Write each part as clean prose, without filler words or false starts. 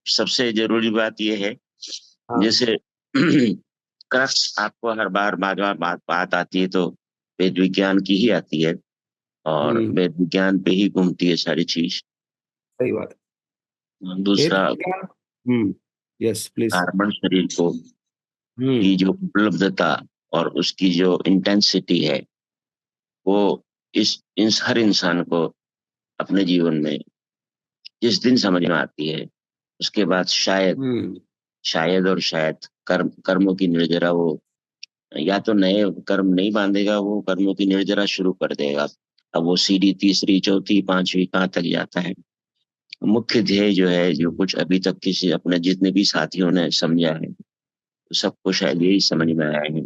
सबसे जरूरी बात यह है, हाँ। जैसे क्रक्स आपको हर बार बार बार बात बात आती है तो वेद विज्ञान की ही आती है, और हम्म। वेद विज्ञान पे ही घूमती है सारी चीज। सही बात है। ये तो दूसरा, क्या। Yes please. कार्बन शरीर को हम्म। की जो उपलब्धता और उसकी जो इंटेंसिटी है, वो इस हर इंसान को अपने जीवन में जिस दिन समझ में आती है, उसके बाद शायद, हम्म। शायद और शायद कर्मों की निर्जरा वो, या तो नए कर्म नहीं बांधेगा, वो कर्मों की निर्जरा शुरू कर देगा। अब वो सीढ़ी तीसरी चौथी पांचवी कहाँ तक जाता है। मुख्य ध्येय जो है, जो कुछ अभी तक किसी अपने जितने भी साथियों ने समझा है, तो सबको शायद यही समझ में आया है।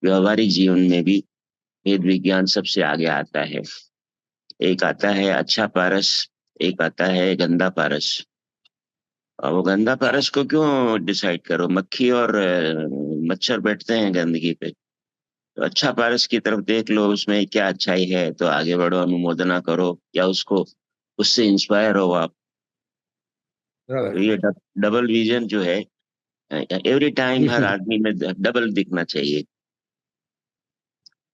व्यवहारिक जीवन में भी वेद विज्ञान सबसे आगे आता है। एक आता है अच्छा पारस, एक आता है गंदा पारस। और वो गंदा पारस को क्यों डिसाइड करो, मक्खी और मच्छर बैठते हैं गंदगी पे। तो अच्छा पारस की तरफ देख लो, उसमें क्या अच्छाई है तो आगे बढ़ो, अनुमोदना करो, या उसको, उससे इंस्पायर हो आप। तो बराबर। ये डबल विजन जो है, एवरी टाइम हर आदमी में डबल दिखना चाहिए।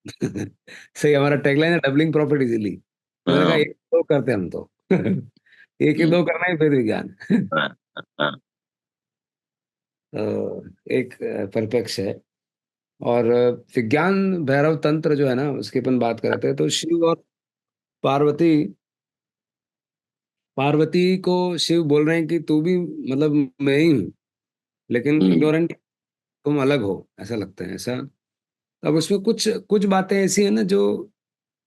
सही, हमारा टैगलाइन है डबलिंग प्रॉफिट इजीली, तो मैंने कहा हाँ। एक दो करते हैं हम तो। एक ही हम्म, दो करना ही फिर विज्ञान। हाँ। हाँ। तो एक परिप्रेक्ष्य है। और विज्ञान भैरव तंत्र जो है ना, उसकी अपन बात कर रहे थे, तो शिव और पार्वती, पार्वती को शिव बोल रहे हैं कि तू भी मतलब मैं ही हूँ, लेकिन हम्म, इग्नोरेंट, तुम अलग हो, ऐसा लगता है ऐसा। अब उसमें कुछ कुछ बातें ऐसी है ना जो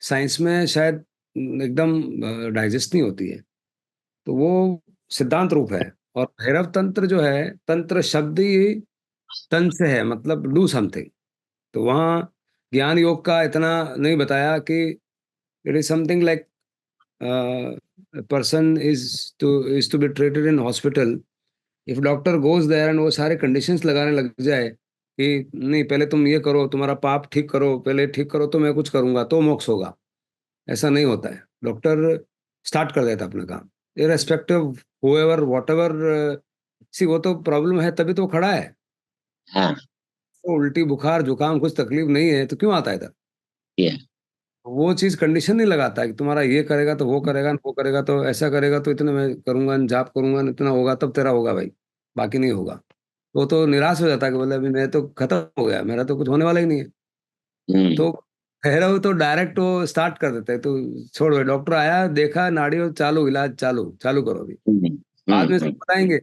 साइंस में शायद एकदम डाइजेस्ट नहीं होती है, तो वो सिद्धांत रूप है। और भैरव तंत्र जो है, तंत्र शब्द ही तन से है, मतलब डू समथिंग। तो वहाँ ज्ञान योग का इतना नहीं बताया कि it is something like person is to be treated in hospital. If doctor goes there and वो सारे कंडीशंस लगाने लग जाए कि नहीं पहले तुम ये करो, तुम्हारा पाप ठीक करो, पहले ठीक करो तो मैं कुछ करूंगा तो मोक्ष होगा, ऐसा नहीं होता है। डॉक्टर स्टार्ट कर देता है अपना काम, इररेस्पेक्टिव हुएवर वॉट एवर। सी वो तो प्रॉब्लम है तभी तो खड़ा है। हाँ। तो उल्टी बुखार जुकाम कुछ तकलीफ नहीं है तो क्यों आता है इधर। ये वो चीज कंडीशन नहीं लगाता है कि तुम्हारा ये करेगा तो वो करेगा, वो करेगा तो ऐसा करेगा, तो इतना मैं करूंगा, जाप करूंगा, इतना होगा तब तेरा होगा भाई, बाकी नहीं होगा। वो तो निराश हो जाता है कि बोले अभी मैं तो खत्म हो गया, मेरा तो कुछ होने वाला ही नहीं है। हम्म, तो ठहराओ तो डायरेक्ट वो स्टार्ट कर देते हैं, तो छोड़ भाई, डॉक्टर आया देखा नाड़ी और चालू, इलाज चालू, चालू करो अभी। हम्म, बाद में सब हम्म, बताएंगे,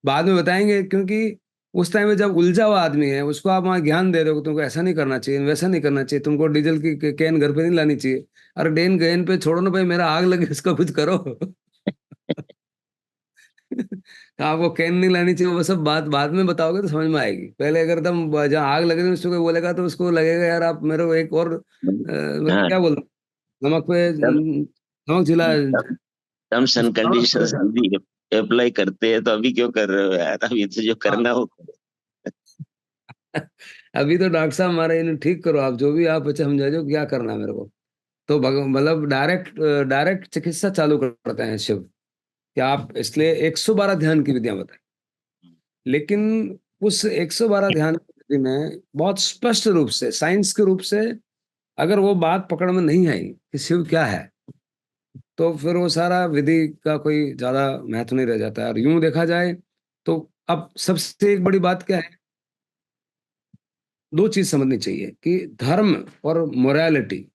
बाद में बताएंगे, क्योंकि उस टाइम में जब उलझा हुआ आदमी है उसको आप वहाँ ज्ञान दे रहे हो कि तुमको ऐसा नहीं करना चाहिए, वैसा नहीं करना चाहिए, तुमको डीजल की कैन घर पे नहीं लानी चाहिए। अरे डेन कैन पे छोड़ो ना भाई, मेरा आग लगे इसका कुछ करो। आपको कैन नहीं लानी चाहिए, वो सब बात बाद में बताओगे तो समझ में आएगी। पहले अगर तुम जहाँ आग लगे उसको कोई बोलेगा तो उसको लगेगा यार आप मेरे को एक और हाँ। क्या बोल, नमक पे तब नमक जिला। तब टर्म्स एंड कंडीशंस अभी अप्लाई करते हैं, तो अभी क्यों कर रहे हो यार, अभी तो जो हाँ। करना हो करो। अभी तो डॉक्टर साहब हमारे इन्हें ठीक करो, आप जो भी आप समझा जो क्या करना है मेरे को। तो मतलब डायरेक्ट डायरेक्ट चिकित्सा चालू करते हैं शिव, कि आप इसलिए 112 ध्यान की विधियां बताएं। लेकिन उस 112 ध्यान की विधि में बहुत स्पष्ट रूप से साइंस के रूप से अगर वो बात पकड़ में नहीं आई कि शिव क्या है, तो फिर वो सारा विधि का कोई ज्यादा महत्व नहीं रह जाता है। और यूं देखा जाए तो अब सबसे एक बड़ी बात क्या है, दो चीज समझनी चाहिए कि धर्म और मोरालिटी,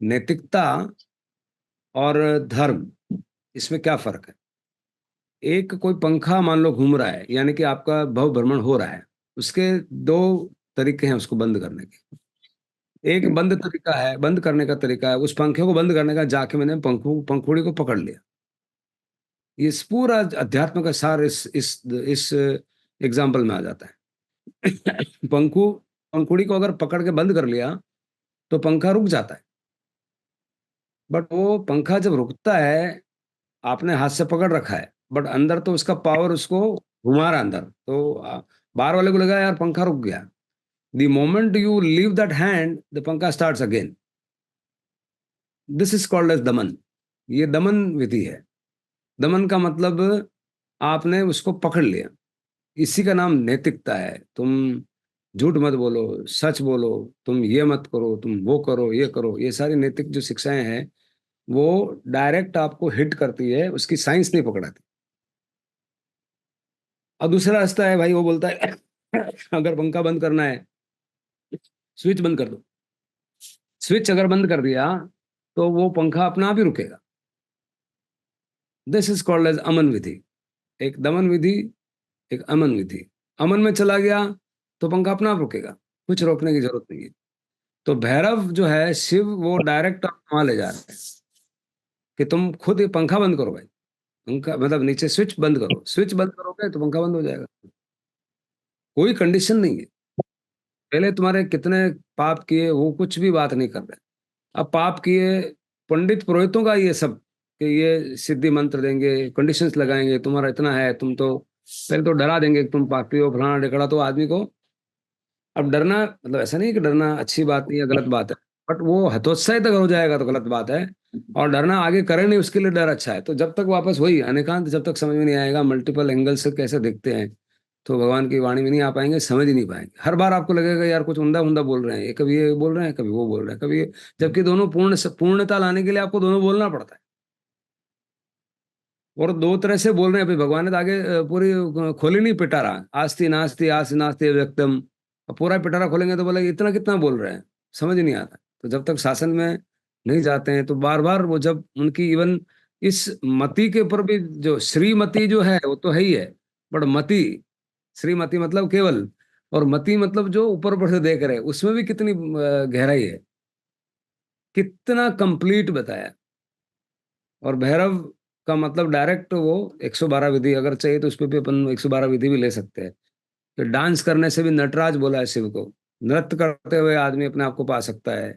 नैतिकता और धर्म, इसमें क्या फर्क है। एक कोई पंखा मान लो घूम रहा है, यानी कि आपका भव भ्रमण हो रहा है, उसके दो तरीके हैं उसको बंद करने के। एक बंद तरीका है, बंद करने का तरीका है, उस पंखे को बंद करने का, जाके मैंने पंखुड़ी को पकड़ लिया। ये इस पूरा अध्यात्म का सार इस एग्जाम्पल में आ जाता है। पंखुड़ी को अगर पकड़ के बंद कर लिया तो पंखा रुक जाता है। बट वो पंखा जब रुकता है, आपने हाथ से पकड़ रखा है, बट अंदर तो उसका पावर उसको घुमा रहा है अंदर, तो बाहर वाले को लगा यार पंखा रुक गया। The moment you leave that hand the pankha starts again. This is called as daman. ये दमन विधि है। दमन का मतलब आपने उसको पकड़ लिया, इसी का नाम नैतिकता है। तुम झूठ मत बोलो, सच बोलो, तुम ये मत करो, तुम वो करो, ये करो, ये सारी नैतिक जो शिक्षाएं हैं वो डायरेक्ट आपको हिट करती है, उसकी साइंस नहीं पकड़ाती। और दूसरा रास्ता है भाई, वो बोलता है अगर पंखा बंद करना है, स्विच बंद कर दो। स्विच अगर बंद कर दिया तो वो पंखा अपना आप ही रुकेगा। दिस इज कॉल्ड एज अमन विधि। एक दमन विधि, एक अमन विधि। अमन में चला गया तो पंखा अपना आप रुकेगा, कुछ रोकने की जरूरत नहीं है। तो भैरव जो है शिव, वो डायरेक्ट आप वहां ले जा रहे हैं कि तुम खुद ये पंखा बंद करो भाई। पंखा मतलब नीचे स्विच बंद करो, स्विच बंद करोगे तो पंखा बंद हो जाएगा। कोई कंडीशन नहीं है। पहले तुम्हारे कितने पाप किए वो कुछ भी बात नहीं कर रहे। अब पाप किए, पंडित पुरोहितों का ये सब कि ये सिद्धि मंत्र देंगे, कंडीशंस लगाएंगे, तुम्हारा इतना है, तुम तो पहले तो डरा देंगे कि तुम पापी हो, फलाना ढिकड़ा, तो आदमी को। अब डरना मतलब ऐसा नहीं कि डरना अच्छी बात नहीं है, गलत बात है, बट वो हतोत्साहित अगर हो जाएगा तो गलत बात है। और डरना आगे करे नहीं, उसके लिए डर अच्छा है। तो जब तक वापस वही अनेकांत, जब तक समझ में नहीं आएगा मल्टीपल एंगल से कैसे दिखते हैं, तो भगवान की वाणी में नहीं आ पाएंगे, समझ ही नहीं पाएंगे। हर बार आपको लगेगा यार कुछ उंदा उंदा बोल रहे हैं, ये कभी ये बोल रहे हैं, कभी वो बोल रहे हैं, कभी ये। जबकि दोनों पूर्णता लाने के लिए आपको दोनों बोलना पड़ता है। और दो तरह से बोल रहे हैं। अभी भगवान ने तो आगे पूरी खोली नहीं पिटारा, आस्ति नास्ति आस्ति नास्ति व्यक्तम। अब पूरा पिटारा खोलेंगे तो बोले इतना कितना बोल रहे हैं, समझ नहीं आता। तो जब तक शासन में नहीं जाते हैं तो बार बार वो, जब उनकी इवन इस मति के ऊपर भी, जो श्रीमती जो है वो तो है ही है, बट मति, श्रीमती मतलब केवल, और मति मतलब जो ऊपर ऊपर से देख रहे हैं, उसमें भी कितनी गहराई है, कितना कंप्लीट बताया। और भैरव का मतलब डायरेक्ट वो 112 विधि, अगर चाहिए तो उस पे भी अपन 112 विधि भी ले सकते हैं। तो डांस करने से भी नटराज बोला है शिव को, नृत्य करते हुए आदमी अपने आप को पा सकता है।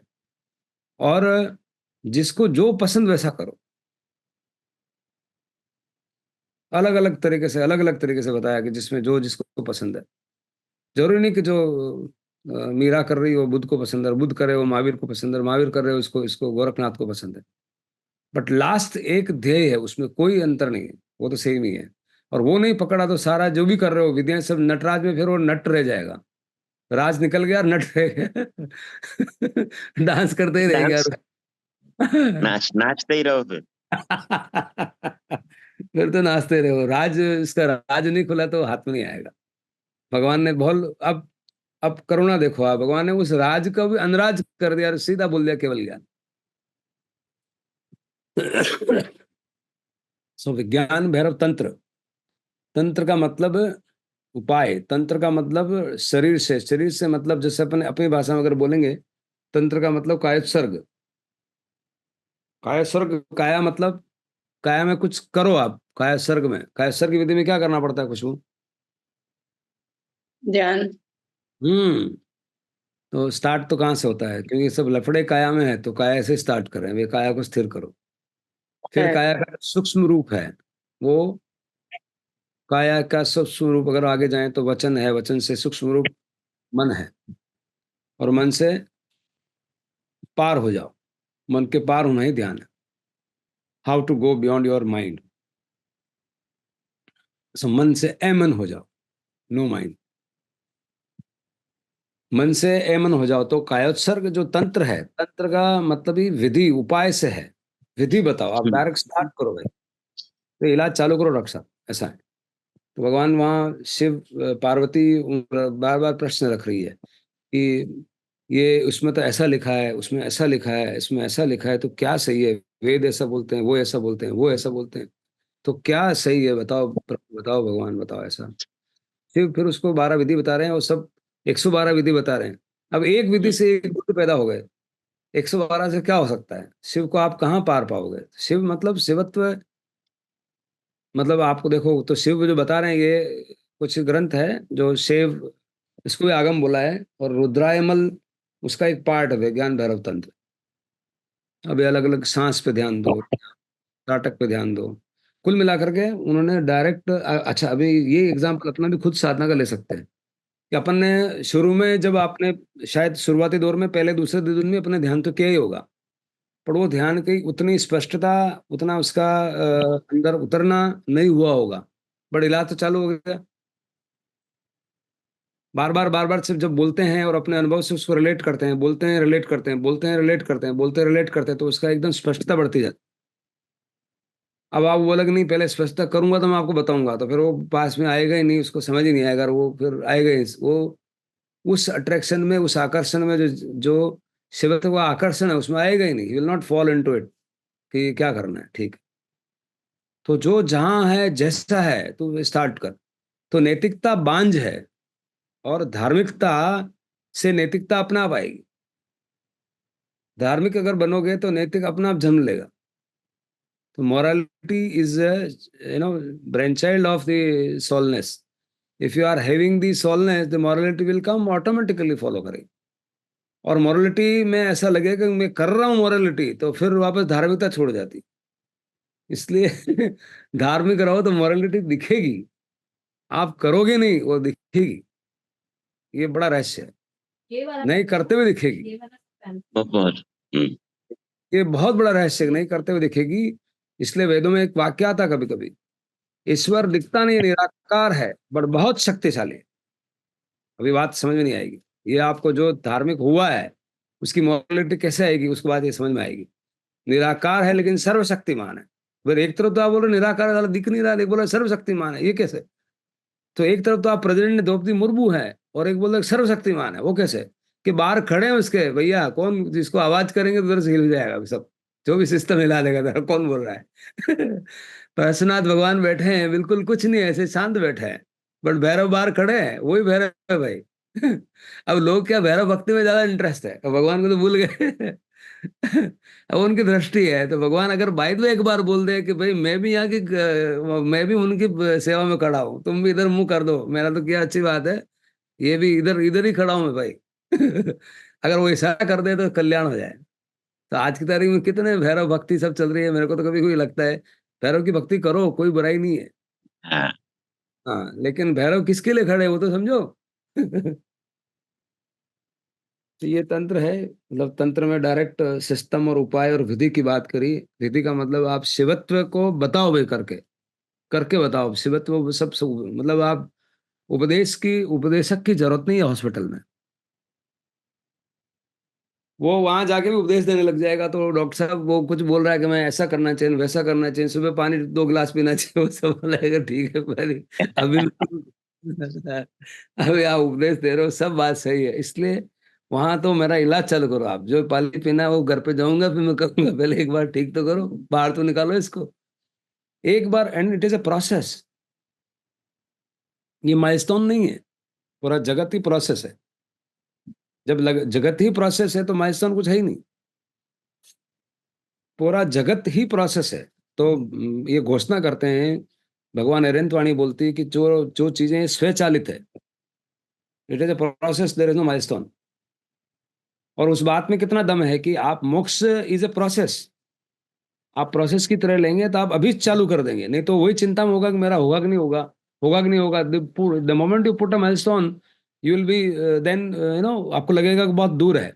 और जिसको जो पसंद वैसा करो, अलग अलग तरीके से बताया कि जिसमें जो जिसको पसंद है। जरूरी नहीं कि जो मीरा कर रही हो बुद्ध को पसंद है, और बुद्ध करे वो महावीर को पसंद है, और महावीर कर रहे हो इसको इसको गोरखनाथ को पसंद है। बट लास्ट एक ध्येय है, उसमें कोई अंतर नहीं है, वो तो सेम ही है। और वो नहीं पकड़ा तो सारा जो भी कर रहे हो विधियां सब नटराज में, फिर वो नट रह जाएगा। राज निकल गया, नट रह गया। डांस करते ही रह गया। डांस, नाचते ही रहो फिर। फिर तो नाचते रहो, राज, इसका राज नहीं खुला तो हाथ में नहीं आएगा। भगवान ने बहुत, अब करुणा देखो आप, भगवान ने उस राज को भी अनराज कर दिया और सीधा बोल दिया केवल ज्ञान। सो विज्ञान भैरव तंत्र। तंत्र का मतलब उपाय, तंत्र का मतलब शरीर से, शरीर से मतलब जैसे अपन अपनी भाषा में अगर बोलेंगे, तंत्र का मतलब कायोत्सर्ग। कायोत्सर्ग, काया मतलब काया में कुछ करो आप, कायोत्सर्ग में, कायोत्सर्ग की विधि में क्या करना पड़ता है खुशबू? ध्यान। हम्म। तो स्टार्ट तो कहाँ से होता है, क्योंकि सब लफड़े काया में है, तो काया से स्टार्ट करें, वे काया को स्थिर करो। फिर है। काया का सूक्ष्म रूप है वो, काया का सूक्ष्म रूप अगर आगे जाएं तो वचन है, वचन से सूक्ष्म रूप मन है। और मन से पार हो जाओ, मन के पार होना ही ध्यान है। How to go beyond your mind. So मन से अमन हो जाओ, नो माइंड। मन से अमन हो जाओ तो कायोत्सर्ग जो तंत्र है, तंत्र का मतलब ही विधि उपाय से है। विधि बताओ, आप डायरेक्ट स्टार्ट करो भाई, तो इलाज चालू करो डॉक्टर साहब, ऐसा है। तो भगवान वहाँ शिव, पार्वती बार बार प्रश्न रख रही है कि ये उसमें तो ऐसा लिखा है, उसमें ऐसा लिखा है, इसमें ऐसा लिखा है, तो क्या सही है? वेद ऐसा बोलते हैं, वो ऐसा बोलते हैं, वो ऐसा बोलते हैं, तो क्या सही है? बताओ बताओ भगवान, बताओ ऐसा। शिव फिर उसको 12 विधि बता रहे हैं, और सब 112 विधि बता रहे हैं। अब एक विधि से एक बुद्ध पैदा हो गए, 112 से क्या हो सकता है? शिव को आप कहाँ पार पाओगे? शिव मतलब शिवत्व, मतलब आपको देखो तो शिव जो बता रहे हैं, ये कुछ ग्रंथ है जो शिव, इसको भी आगम बोला है, और रुद्रायमल उसका एक पार्ट है, विज्ञान भैरव तंत्र। अभी अलग अलग सांस पे ध्यान दो, नाटक पे ध्यान दो, कुल मिलाकर के उन्होंने डायरेक्ट। अच्छा, अभी ये एग्जाम्पल अपना भी खुद साधना का ले सकते हैं कि अपन ने शुरू में, जब आपने शायद शुरुआती दौर में पहले दूसरे दिन में अपने ध्यान तो किया ही होगा, पर वो ध्यान की उतनी स्पष्टता, उतना उसका अंदर उतरना नहीं हुआ होगा। बट इलाज तो चालू हो गया। बार बार सिर्फ जब बोलते हैं और अपने अनुभव से उसको रिलेट करते हैं, बोलते हैं रिलेट करते हैं, बोलते हैं रिलेट करते हैं, बोलते हैं रिलेट करते हैं, तो उसका एकदम स्पष्टता बढ़ती जाती। अब आप बोला कि नहीं पहले स्पष्टता करूंगा तो मैं आपको बताऊंगा, तो फिर वो पास में आएगा ही नहीं, उसको समझ ही नहीं आएगा, और वो फिर आएगा ही वो उस अट्रैक्शन में, उस आकर्षण में, जो जो शिव तक वो आकर्षण है उसमें आएगा ही नहीं, will not fall into it कि क्या करना है। ठीक है, तो जो जहां है जैसा है तो स्टार्ट कर। तो नैतिकता बांझ है, और धार्मिकता से नैतिकता अपना आप आएगी। धार्मिक अगर बनोगे तो नैतिक अपना आप जन्म लेगा। तो morality is brain child of the soulness. If you are having the soulness, the morality will come, automatically follow करेगी। और मोरालिटी में ऐसा लगेगा कि मैं कर रहा हूँ मोरालिटी, तो फिर वापस धार्मिकता छोड़ जाती। इसलिए धार्मिक रहो तो मोरालिटी दिखेगी, आप करोगे नहीं वो दिखेगी। ये बड़ा रहस्य है, नहीं करते हुए दिखेगी। बहुत। हम्म। ये बहुत बड़ा रहस्य है, नहीं करते हुए दिखेगी। इसलिए वेदों में एक वाक्य आता कभी कभी, ईश्वर दिखता नहीं, निराकार है, बट बहुत शक्तिशाली है। अभी बात समझ में नहीं आएगी। ये आपको जो धार्मिक हुआ है उसकी मोरालिटी कैसे आएगी, उसके बाद ये समझ में आएगी। निराकार है लेकिन सर्वशक्तिमान है। फिर एक तरफ तो आप बोल रहे निराकार है, साला दिख नहीं रहा, एक बोल रहे सर्वशक्तिमान है, ये कैसे? तो एक तरफ तो आप प्रेसिडेंट द्रौपदी मुर्मू है, और एक बोल रहे सर्वशक्तिमान है, वो कैसे? कि बाहर खड़े हैं उसके भैया, कौन जिसको आवाज करेंगे तो उधर से हिल जाएगा सब, जो भी सिस्टम हिला देगा तेरा, कौन बोल रहा है? पैसनाथ भगवान बैठे हैं, बिल्कुल कुछ नहीं, ऐसे शांत बैठे हैं, बट भैरव बाहर खड़े हैं, वही भैरव है भाई। अब लोग क्या, भैरव भक्ति में ज्यादा इंटरेस्ट है, अब भगवान को तो भूल गए। अब उनकी दृष्टि है, तो भगवान अगर बाई द वे एक बार बोल दे कि भाई मैं भी यहाँ की मैं भी उनकी सेवा में खड़ा हूँ, तुम भी इधर मुंह कर दो, मेरा तो क्या अच्छी बात है, ये भी इधर इधर ही खड़ा हूं मैं भाई। अगर वो इशारा कर दे तो कल्याण हो जाए। तो आज की तारीख में कितने भैरव भक्ति सब चल रही है, मेरे को तो कभी कभी लगता है भैरव की भक्ति करो, कोई बुराई नहीं है। हाँ। हाँ, लेकिन भैरव किसके लिए खड़े हैं, वो तो समझो। तो ये तंत्र है, मतलब तंत्र में डायरेक्ट सिस्टम और उपाय और विधि की बात करी। विधि का मतलब आप शिवत्व को बताओ भाई, करके करके बताओ शिवत्व, मतलब आप उपदेश की, उपदेशक की जरूरत नहीं है हॉस्पिटल में। वो वहां जाके भी उपदेश देने लग जाएगा, तो डॉक्टर साहब वो कुछ बोल रहा है कि मैं ऐसा करना चाहिए, वैसा करना चाहिए, सुबह पानी 2 गिलास पीना चाहिए, वो सब बोलेगा ठीक है पहले, अभी अभी आप उपदेश दे रहे हो, सब बात सही है। इसलिए वहां तो मेरा इलाज चालू करो, आप जो पानी पीना है वो घर पे जाऊंगा फिर मैं करूंगा, पहले एक बार ठीक तो करो, बाहर तो निकालो इसको एक बार। And it is a process, ये माइलस्टोन नहीं है, पूरा जगत ही प्रोसेस है। जब जगत ही प्रोसेस है तो माइलस्टोन कुछ है ही नहीं, पूरा जगत ही प्रोसेस है। तो ये घोषणा करते हैं, भगवान अरिहंत वाणी बोलती है कि जो जो चीजें स्वचालित है, it is a process, there is no milestone. और उस बात में कितना दम है कि आप, मोक्ष इज ए प्रोसेस, आप प्रोसेस की तरह लेंगे तो आप अभी चालू कर देंगे, नहीं तो वही चिंता में होगा कि मेरा होगा कि नहीं होगा, होगा कि नहीं होगा। The moment you put a milestone, you will be, then आपको लगेगा कि बहुत दूर है।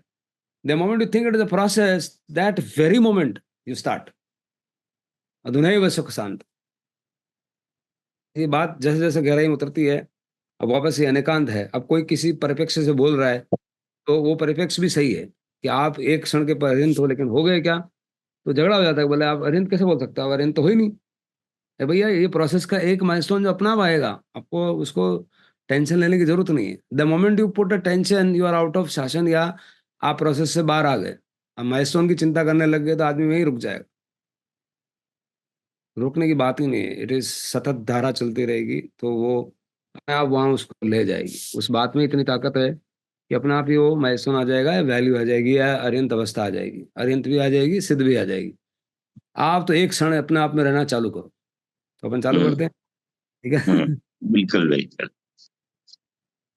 The moment you think it is a process, that very moment you start. अधुनैव सुख शांत। ये बात जैसे जैसे गहराई में उतरती है, अब वापस ये अनेकांत है। अब कोई किसी परिप्रेक्ष्य से बोल रहा है तो वो परिप्रेक्ष्य भी सही है कि आप एक क्षण के पर्यंत हो, लेकिन हो गए क्या, तो झगड़ा हो जाता है। बोले आप अरिहंत कैसे बोल सकते हो, अरिहंत तो हो ही नहीं है भैया। ये प्रोसेस का एक माइलस्टोन जो अपना आएगा, आपको उसको टेंशन लेने की जरूरत नहीं है। The moment you put a tension, you are out of शासन, या आप प्रोसेस से बाहर आ गए। अब माइलस्टोन की चिंता करने लग गए तो आदमी वहीं रुक जाएगा। रुकने की बात ही नहीं है, इट इज सतत धारा चलती रहेगी, तो वो अपने आप वहां उसको ले जाएगी। उस बात में इतनी ताकत है कि अपने आप ही वो माइलस्टोन आ जाएगा, या वैल्यू आ जाएगी, या अरिहंत अवस्था आ जाएगी, अरिहंत भी आ जाएगी, सिद्ध भी आ जाएगी। आप तो एक क्षण अपने आप में रहना चालू करो। तो अपन चालू हम्म। करते हैं, ठीक हम्म। है? बिल्कुल बिल्कुल।